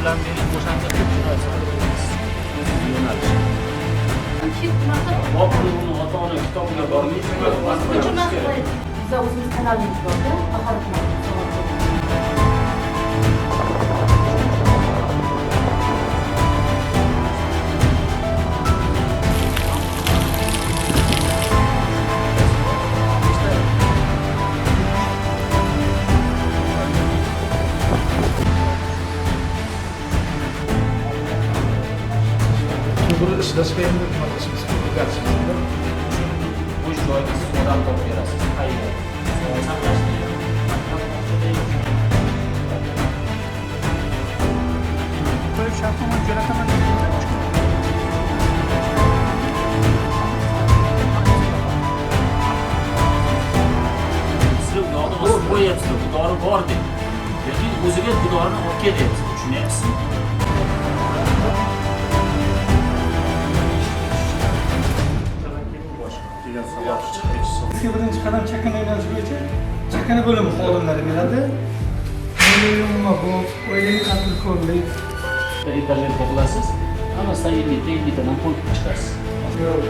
Ulan beni boşanacak bir Buni ota-ona kitobiga bormay Ko'chirmas qilib, biz o'zimiz kanalimiz borda, Bahor bir ishlashga endi nima qilishimiz kerak? bo'sh joyga siz odam topib berasiz. Qayerda? Qo'yib shartnoma jo'nataman. Siz yog'ni osib qo'yyapsiz, pudori bor deb. Lekin o'ziga pudorini olib kelyapsiz, tushunyapsizmi? Bizga birinchi qadam chakana yo'nalish bo'yicha chakana bo'limi xodimlari beradi. Umuman bu oilaviy tadbirkorlik. Bitta etajga qilasiz, hammasidan 50 tadan qo'yib chiqasiz. Yo'q,